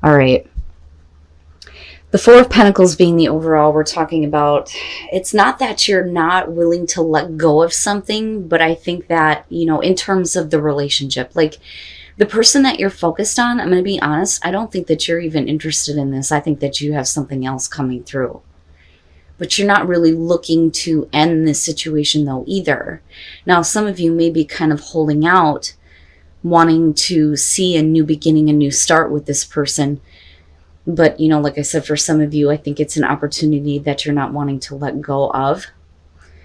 All right. The Four of Pentacles being the overall, we're talking about, it's not that you're not willing to let go of something, but I think that, in terms of the relationship, like the person that you're focused on, I'm going to be honest, I don't think that you're even interested in this. I think that you have something else coming through. But you're not really looking to end this situation though either. Now, some of you may be kind of holding out, wanting to see a new beginning, a new start with this person. But, like I said, for some of you, I think it's an opportunity that you're not wanting to let go of.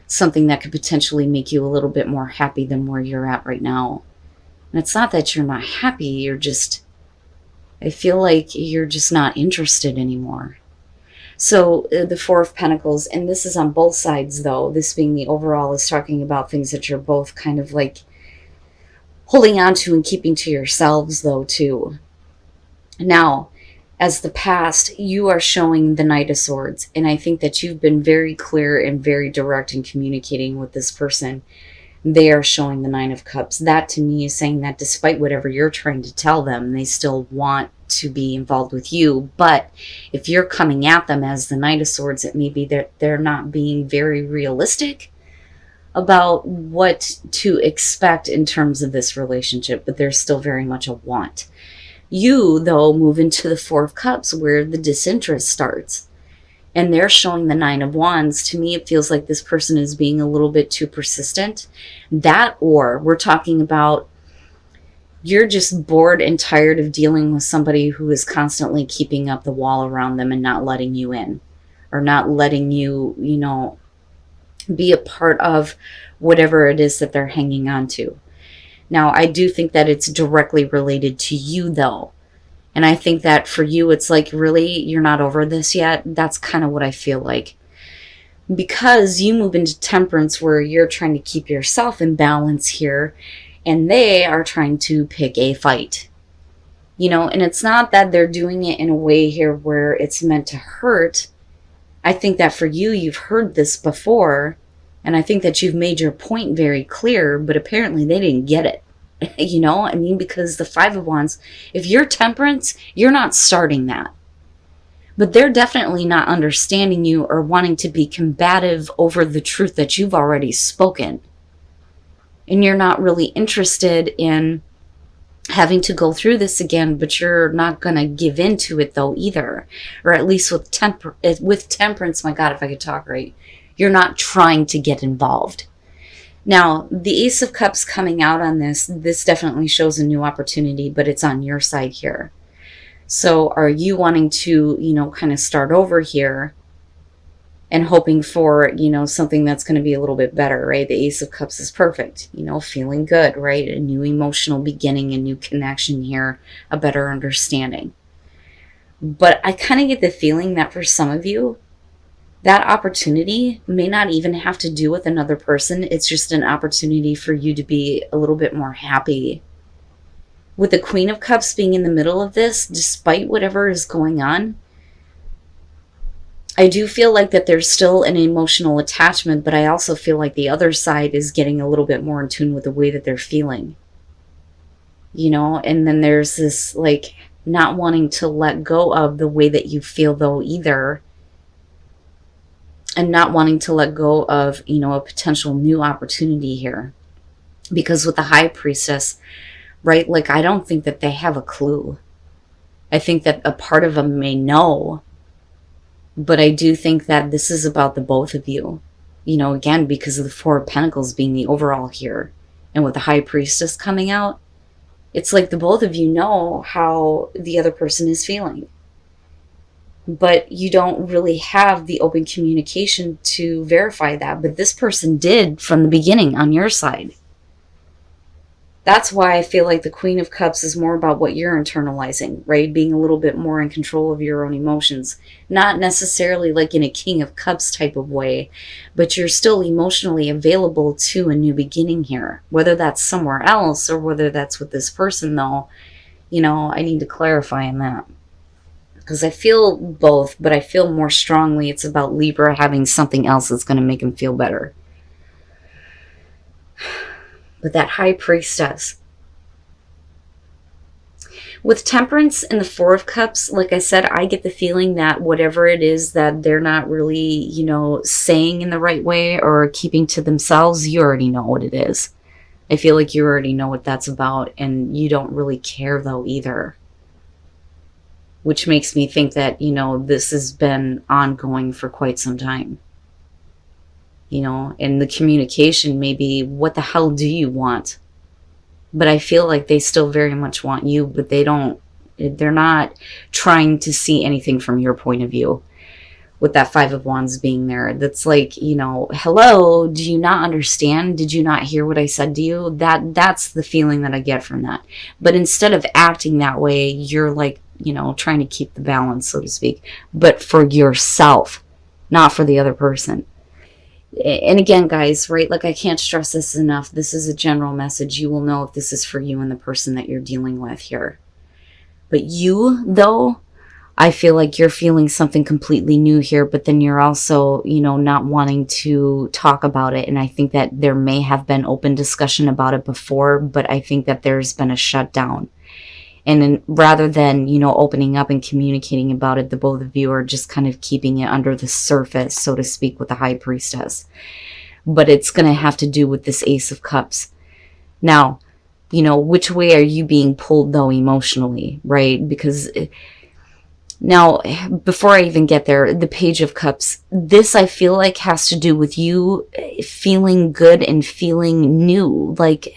Something that could potentially make you a little bit more happy than where you're at right now. And it's not that you're not happy, I feel like you're just not interested anymore. So the Four of Pentacles, and this is on both sides though, this being the overall, is talking about things that you're both kind of like holding on to and keeping to yourselves though too. Now, as the past, you are showing the Knight of Swords, and I think that you've been very clear and very direct in communicating with this person. They are showing the Nine of Cups. That to me is saying that despite whatever you're trying to tell them, they still want to be involved with you. But if you're coming at them as the Knight of Swords, it may be that they're not being very realistic about what to expect in terms of this relationship, but there's still very much a want. You, though, move into the Four of Cups where the disinterest starts. And they're showing the Nine of Wands. To me, it feels like this person is being a little bit too persistent. That, or we're talking about you're just bored and tired of dealing with somebody who is constantly keeping up the wall around them and not letting you in. Or not letting you, be a part of whatever it is that they're hanging on to. Now, I do think that it's directly related to you, though. And I think that for you, it's like, really, you're not over this yet? That's kind of what I feel like. Because you move into Temperance where you're trying to keep yourself in balance here, and they are trying to pick a fight. And it's not that they're doing it in a way here where it's meant to hurt. I think that for you, you've heard this before, and I think that you've made your point very clear, but apparently they didn't get it. Because the Five of Wands, if you're Temperance, you're not starting that. But they're definitely not understanding you or wanting to be combative over the truth that you've already spoken. And you're not really interested in having to go through this again, but you're not going to give into it though either. Or at least with Temperance, my God, if I could talk right, you're not trying to get involved. Now, the Ace of Cups coming out on this definitely shows a new opportunity, but it's on your side here. So are you wanting to, kind of start over here and hoping for, something that's going to be a little bit better, right? The Ace of Cups is perfect, feeling good, right? A new emotional beginning, a new connection here, a better understanding. But I kind of get the feeling that for some of you, that opportunity may not even have to do with another person. It's just an opportunity for you to be a little bit more happy. With the Queen of Cups being in the middle of this, despite whatever is going on, I do feel like that there's still an emotional attachment, but I also feel like the other side is getting a little bit more in tune with the way that they're feeling. And then there's this like not wanting to let go of the way that you feel though either. And not wanting to let go of, a potential new opportunity here. Because with the High Priestess, right, like I don't think that they have a clue. I think that a part of them may know. But I do think that this is about the both of you. Again, because of the Four of Pentacles being the overall here. And with the High Priestess coming out, it's like the both of you know how the other person is feeling. But you don't really have the open communication to verify that. But this person did from the beginning on your side. That's why I feel like the Queen of Cups is more about what you're internalizing, right? Being a little bit more in control of your own emotions. Not necessarily like in a King of Cups type of way, but you're still emotionally available to a new beginning here. Whether that's somewhere else or whether that's with this person though, I need to clarify on that. Because I feel both, but I feel more strongly it's about Libra having something else that's going to make him feel better. But that High Priestess, With Temperance and the Four of Cups, like I said, I get the feeling that whatever it is that they're not really, saying in the right way or keeping to themselves, you already know what it is. I feel like you already know what that's about, and you don't really care though either. Which makes me think that, this has been ongoing for quite some time. And the communication may be, what the hell do you want? But I feel like they still very much want you, but they're not trying to see anything from your point of view. With that Five of Wands being there, that's like, hello, do you not understand? Did you not hear what I said to you? That's the feeling that I get from that. But instead of acting that way, you're like, trying to keep the balance, so to speak, but for yourself, not for the other person. And again, guys, right, like I can't stress this enough. This is a general message. You will know if this is for you and the person that you're dealing with here. But you, though, I feel like you're feeling something completely new here, but then you're also, not wanting to talk about it. And I think that there may have been open discussion about it before, but I think that there's been a shutdown. And then rather than, opening up and communicating about it, the both of you are just kind of keeping it under the surface, so to speak, with the High Priestess. But it's going to have to do with this Ace of Cups. Now, which way are you being pulled, though, emotionally, right? Because now, before I even get there, the Page of Cups, this I feel like has to do with you feeling good and feeling new, like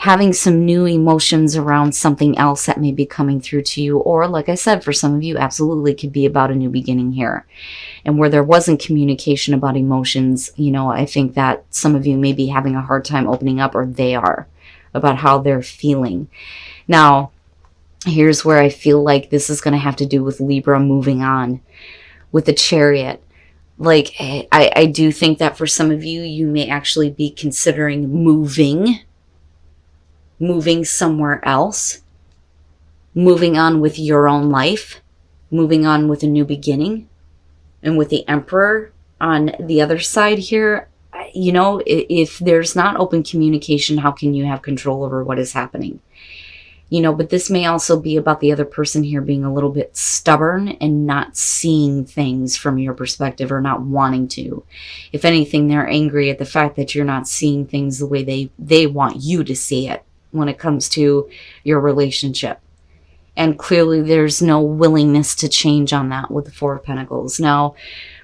having some new emotions around something else that may be coming through to you. Or, like I said, for some of you, absolutely could be about a new beginning here. And where there wasn't communication about emotions, I think that some of you may be having a hard time opening up, or they are, about how they're feeling. Now, here's where I feel like this is going to have to do with Libra moving on. With the Chariot, like, I do think that for some of you, you may actually be considering moving somewhere else, moving on with your own life, moving on with a new beginning. And with the Emperor on the other side here, if there's not open communication, how can you have control over what is happening? But this may also be about the other person here being a little bit stubborn and not seeing things from your perspective, or not wanting to. If anything, they're angry at the fact that you're not seeing things the way they want you to see it when it comes to your relationship. And clearly there's no willingness to change on that with the Four of Pentacles. Now,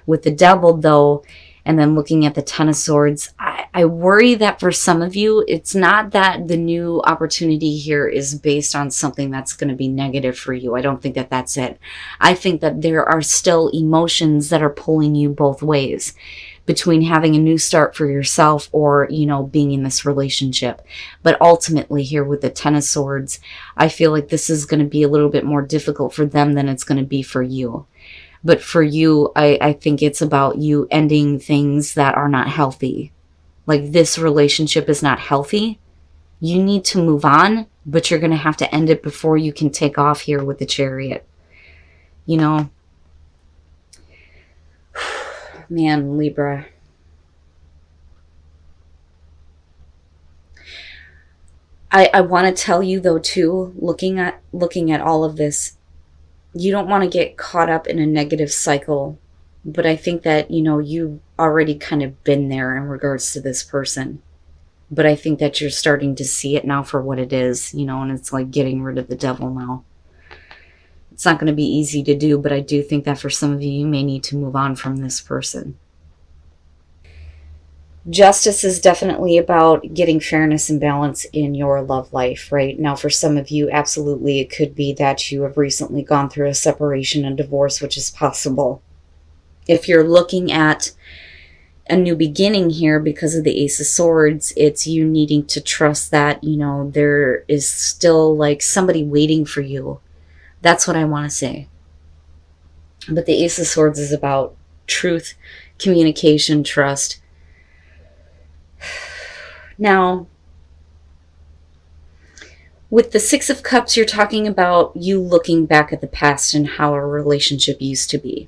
with the Devil, though, and then looking at the Ten of Swords, I worry that for some of you, it's not that the new opportunity here is based on something that's going to be negative for you. I don't think that that's it. I think that there are still emotions that are pulling you both ways, between having a new start for yourself or, being in this relationship. But ultimately here with the Ten of Swords, I feel like this is going to be a little bit more difficult for them than it's going to be for you. But for you, I think it's about you ending things that are not healthy. Like, this relationship is not healthy. You need to move on, but you're going to have to end it before you can take off here with the Chariot. Man, Libra. I want to tell you, though, too, looking at all of this, you don't want to get caught up in a negative cycle. But I think that, you've already kind of been there in regards to this person. But I think that you're starting to see it now for what it is, and it's like getting rid of the devil now. It's not going to be easy to do, but I do think that for some of you, you may need to move on from this person. Justice is definitely about getting fairness and balance in your love life, right? Now, for some of you, absolutely, it could be that you have recently gone through a separation and divorce, which is possible. If you're looking at a new beginning here because of the Ace of Swords, it's you needing to trust that, there is still like somebody waiting for you. That's what I want to say. But the Ace of Swords is about truth, communication, trust. Now, with the Six of Cups, you're talking about you looking back at the past and how a relationship used to be,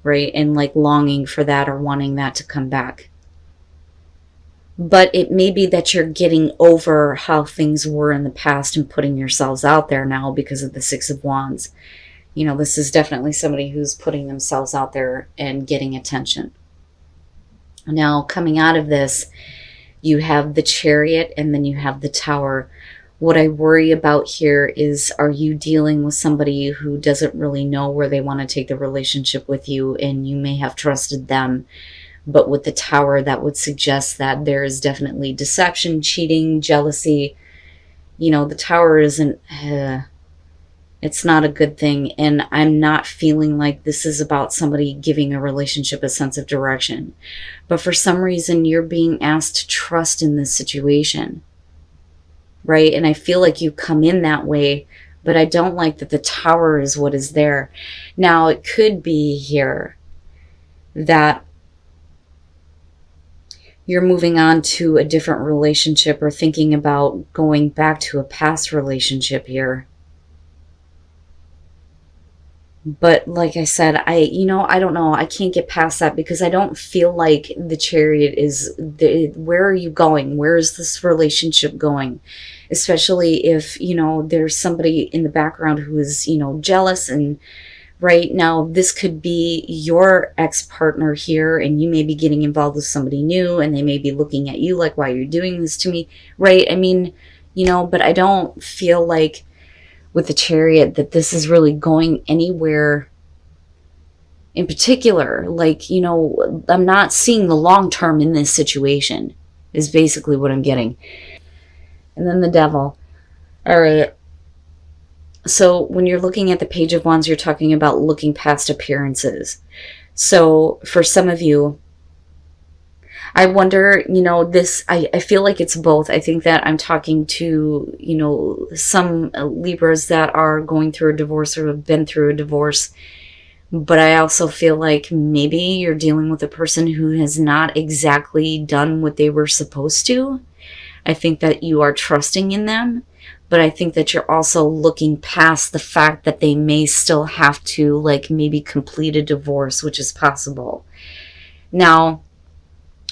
right? And like longing for that or wanting that to come back. But it may be that you're getting over how things were in the past and putting yourselves out there now because of the Six of Wands. This is definitely somebody who's putting themselves out there and getting attention. Now, coming out of this, you have the Chariot and then you have the Tower. What I worry about here is, are you dealing with somebody who doesn't really know where they want to take the relationship with you, and you may have trusted them? But with the Tower, that would suggest that there is definitely deception, cheating, jealousy. The Tower isn't, it's not a good thing. And I'm not feeling like this is about somebody giving a relationship a sense of direction. But for some reason, you're being asked to trust in this situation, right? And I feel like you come in that way, but I don't like that the Tower is what is there. Now, it could be here that you're moving on to a different relationship or thinking about going back to a past relationship here. But like I said, I don't know. I can't get past that because I don't feel like the Chariot is, where are you going? Where is this relationship going? Especially if, there's somebody in the background who is, jealous. And right now, this could be your ex-partner here, and you may be getting involved with somebody new, and they may be looking at you like, why are you doing this to me? Right? I mean, but I don't feel like with the Chariot that this is really going anywhere in particular. Like, I'm not seeing the long term in this situation, is basically what I'm getting. And then the Devil. All right. So when you're looking at the Page of Wands, you're talking about looking past appearances. So for some of you, I wonder, I feel like it's both. I think that I'm talking to, some Libras that are going through a divorce or have been through a divorce. But I also feel like maybe you're dealing with a person who has not exactly done what they were supposed to. I think that you are trusting in them. But I think that you're also looking past the fact that they may still have to, maybe complete a divorce, which is possible. Now,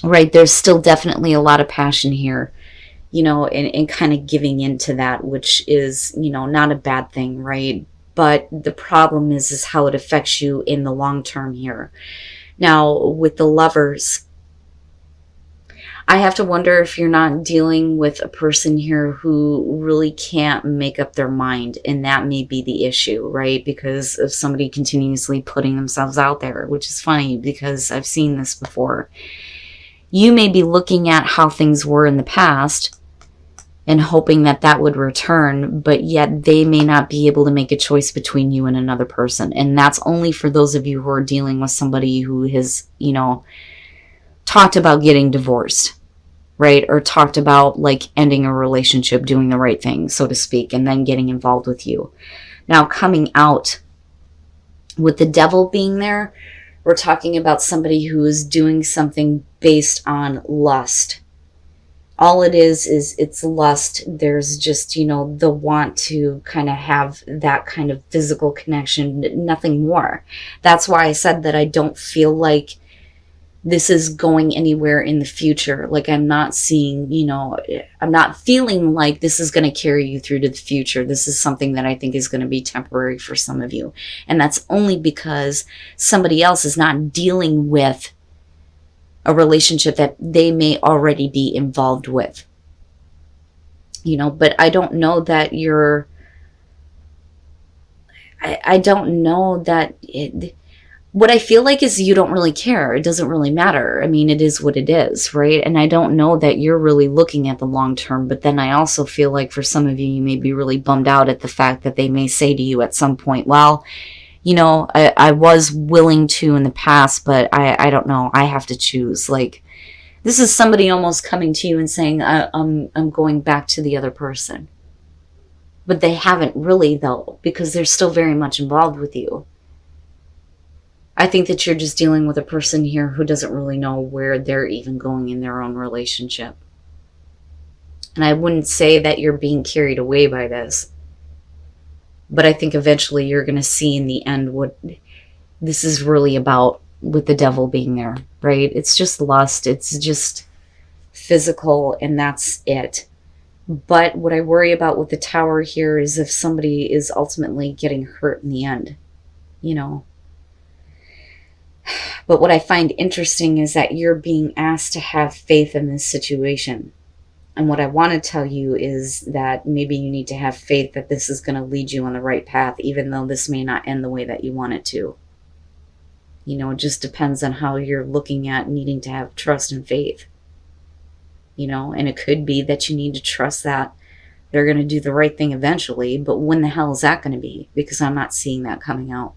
right, there's still definitely a lot of passion here, and kind of giving into that, which is, not a bad thing, right? But the problem is how it affects you in the long term here. Now, with the Lovers, I have to wonder if you're not dealing with a person here who really can't make up their mind, and that may be the issue, right? Because of somebody continuously putting themselves out there, which is funny because I've seen this before. You may be looking at how things were in the past and hoping that that would return, but yet they may not be able to make a choice between you and another person. And that's only for those of you who are dealing with somebody who has, talked about getting divorced, right? Or talked about ending a relationship, doing the right thing, so to speak, and then getting involved with you. Now, coming out with the Devil being there, we're talking about somebody who is doing something based on lust. All it is it's lust. There's just, the want to kind of have that kind of physical connection, nothing more. That's why I said that I don't feel like this is going anywhere in the future. I'm not seeing, I'm not feeling like this is going to carry you through to the future. This is something that I think is going to be temporary for some of you. And that's only because somebody else is not dealing with a relationship that they may already be involved with. But I don't know that you're, I don't know that what I feel like is you don't really care. It doesn't really matter. I mean, it is what it is, right? And I don't know that you're really looking at the long term, but then I also feel like for some of you, you may be really bummed out at the fact that they may say to you at some point, well, I was willing to in the past, but I don't know. I have to choose. This is somebody almost coming to you and saying, I'm going back to the other person. But they haven't really, though, because they're still very much involved with you. I think that you're just dealing with a person here who doesn't really know where they're even going in their own relationship. And I wouldn't say that you're being carried away by this. But I think eventually you're going to see in the end what this is really about with the Devil being there, right? It's just lust. It's just physical, and that's it. But what I worry about with the Tower here is if somebody is ultimately getting hurt in the end, you know. But what I find interesting is that you're being asked to have faith in this situation. And what I want to tell you is that maybe you need to have faith that this is going to lead you on the right path, even though this may not end the way that you want it to. You know, it just depends on how you're looking at needing to have trust and faith. You know, and it could be that you need to trust that they're going to do the right thing eventually, but when the hell is that going to be? Because I'm not seeing that coming out.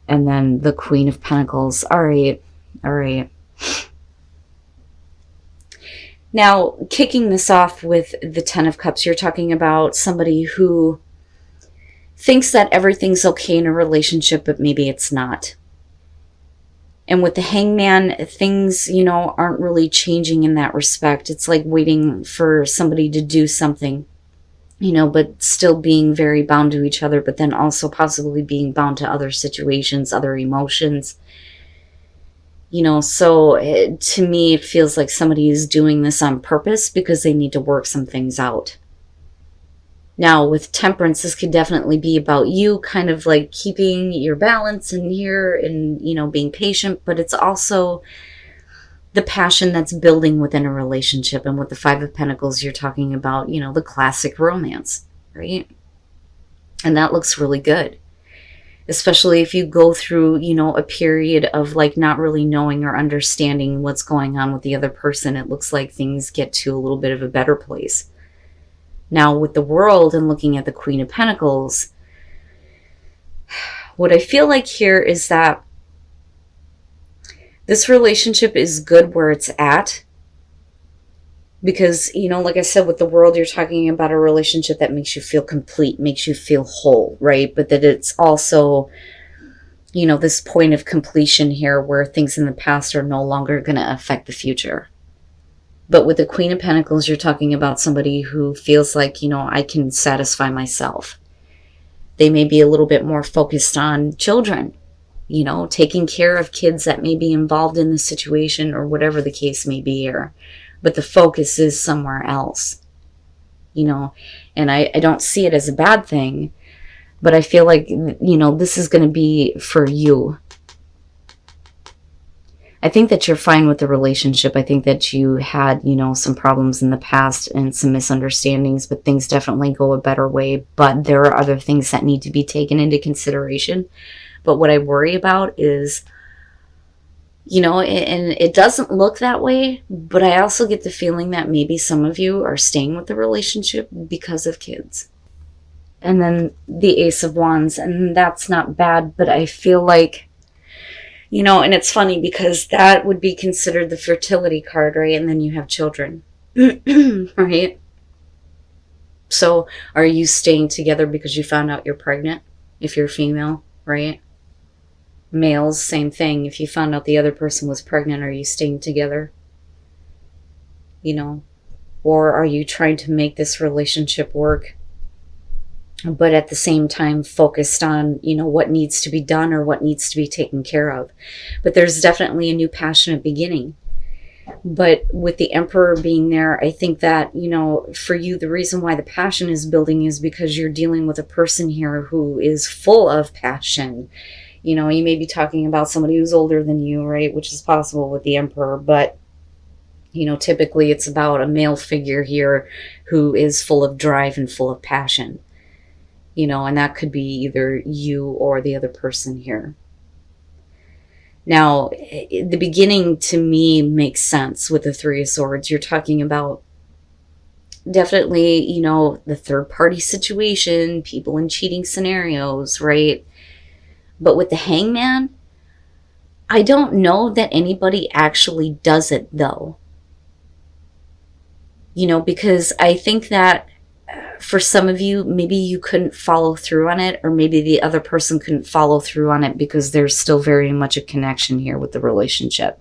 And then the Queen of Pentacles. All right. Now, kicking this off with the Ten of Cups, you're talking about somebody who thinks that everything's okay in a relationship, but maybe it's not. And with the Hangman, things, you know, aren't really changing in that respect. It's like waiting for somebody to do something, you know, but still being very bound to each other, but then also possibly being bound to other situations, other emotions. You know, so to me, it feels like somebody is doing this on purpose because they need to work some things out. Now, with Temperance, this could definitely be about you kind of like keeping your balance in here and, you know, being patient, but it's also the passion that's building within a relationship. And with the Five of Pentacles, you're talking about, you know, the classic romance, right? And that looks really good. Especially if you go through, you know, a period of like not really knowing or understanding what's going on with the other person. It looks like things get to a little bit of a better place. Now, with the World and looking at the Queen of Pentacles, what I feel like here is that this relationship is good where it's at. Because, you know, like I said, with the World, you're talking about a relationship that makes you feel complete, makes you feel whole, right? But that it's also, you know, this point of completion here where things in the past are no longer going to affect the future. But with the Queen of Pentacles, you're talking about somebody who feels like, you know, I can satisfy myself. They may be a little bit more focused on children, you know, taking care of kids that may be involved in the situation or whatever the case may be here. But the focus is somewhere else, you know, and I don't see it as a bad thing, but I feel like, you know, this is going to be for you. I think that you're fine with the relationship. I think that you had, you know, some problems in the past and some misunderstandings, but things definitely go a better way. But there are other things that need to be taken into consideration. But what I worry about is, you know, and it doesn't look that way, but I also get the feeling that maybe some of you are staying with the relationship because of kids. And then the Ace of Wands, and that's not bad, but I feel like, you know, and it's funny because that would be considered the fertility card, right? And then you have children, right? So are you staying together because you found out you're pregnant? If you're female, right? Males, same thing. If you found out the other person was pregnant, are you staying together? You know, or are you trying to make this relationship work, but at the same time focused on, you know, what needs to be done or what needs to be taken care of? But there's definitely a new passionate beginning. But with the Emperor being there, I think that, you know, for you, the reason why the passion is building is because you're dealing with a person here who is full of passion. You know, you may be talking about somebody who's older than you, right? Which is possible with the Emperor, but, you know, typically it's about a male figure here who is full of drive and full of passion. You know, and that could be either you or the other person here. Now, the beginning to me makes sense with the Three of Swords. You're talking about definitely, you know, the third party situation, people in cheating scenarios, right? But with the Hangman, I don't know that anybody actually does it though. You know, because I think that for some of you, maybe you couldn't follow through on it, or maybe the other person couldn't follow through on it because there's still very much a connection here with the relationship.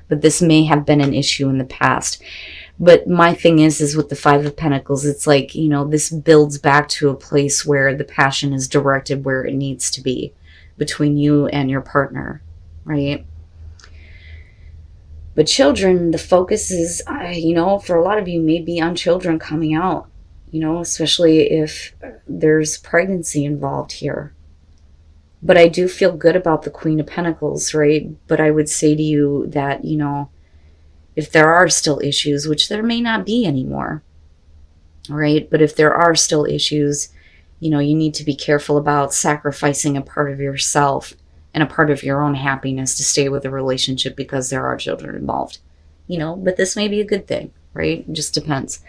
But this may have been an issue in the past. But my thing is with the Five of Pentacles, it's like, you know, this builds back to a place where the passion is directed where it needs to be between you and your partner, right? But children, the focus is, for a lot of you, may be on children coming out, especially if there's pregnancy involved here. But I do feel good about the Queen of Pentacles, right? But I would say to you that, if there are still issues, which there may not be anymore, right? But if there are still issues, you need to be careful about sacrificing a part of yourself and a part of your own happiness to stay with a relationship because there are children involved. But this may be a good thing, right? It just depends.